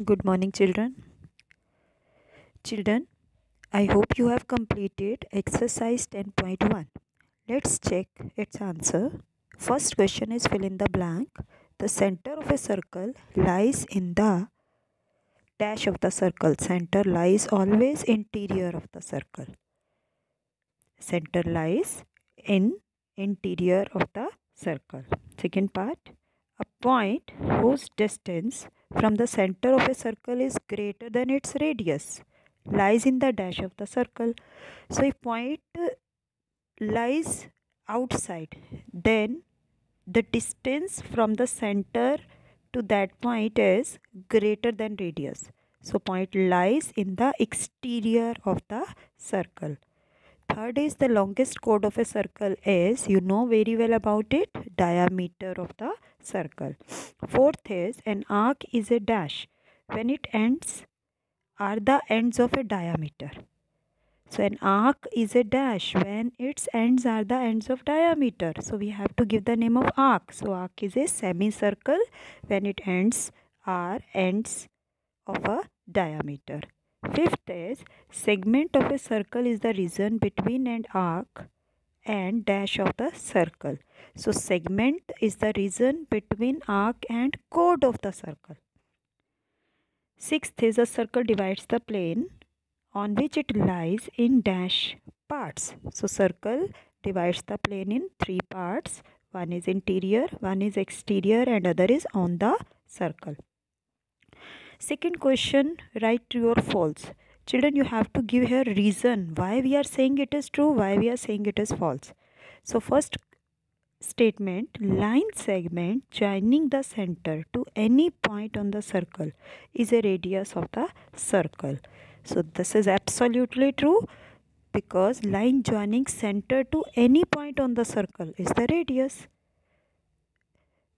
Good morning, children. Children, I hope you have completed exercise 10.1. Let's check its answer. First question is fill in the blank. The center of a circle lies in the dash of the circle. Center lies always interior of the circle. Center lies in interior of the circle. Second part, a point whose distance from the center of a circle is greater than its radius lies in the dash of the circle. So if point lies outside, then the distance from the center to that point is greater than radius. So point lies in the exterior of the circle. Third is the longest chord of a circle is, you know very well about it, diameter of the circle. Fourth is an arc is a dash when it ends are the ends of a diameter. So an arc is a dash when its ends are the ends of diameter. So we have to give the name of arc. So arc is a semicircle when its ends are ends of a diameter. Fifth is segment of a circle is the region between an arc and dash of the circle. So segment is the region between arc and chord of the circle. Sixth is a circle divides the plane on which it lies in dash parts. So circle divides the plane in three parts. One is interior, one is exterior, and other is on the circle. Second question, write true or false. Children, you have to give here reason why we are saying it is true, why we are saying it is false. So first statement, line segment joining the center to any point on the circle is a radius of the circle. So this is absolutely true because line joining center to any point on the circle is the radius,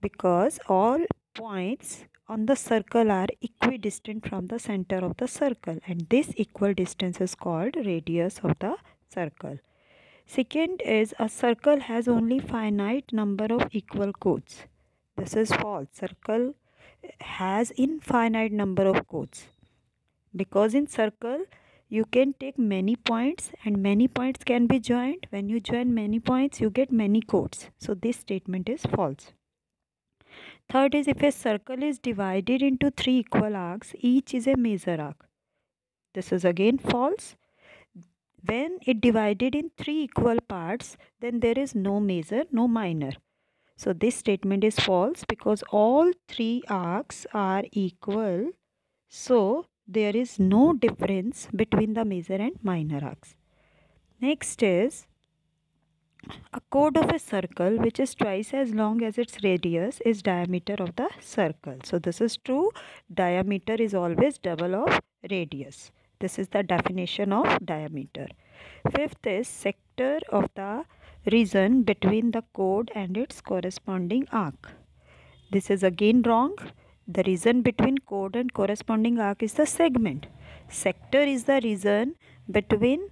because all points on the circle are equidistant from the center of the circle, and this equal distance is called radius of the circle. Second is a circle has only finite number of equal chords. This is false. Circle has infinite number of chords, because in circle you can take many points and many points can be joined. When you join many points, you get many chords. So this statement is false. Third is if a circle is divided into three equal arcs, each is a major arc. This is again false. When it divided in three equal parts, then there is no major, no minor. So this statement is false because all three arcs are equal. So there is no difference between the major and minor arcs. Next is a chord of a circle which is twice as long as its radius is diameter of the circle. So this is true. Diameter is always double of radius. This is the definition of diameter. Fifth is sector of the region between the chord and its corresponding arc. This is again wrong. The region between chord and corresponding arc is the segment. Sector is the region between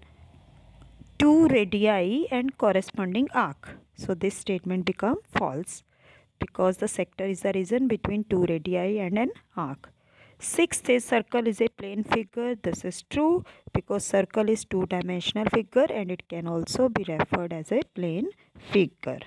two radii and corresponding arc. So this statement becomes false because the sector is the region between two radii and an arc. Sixth is circle is a plane figure. This is true because circle is two-dimensional figure and it can also be referred as a plane figure.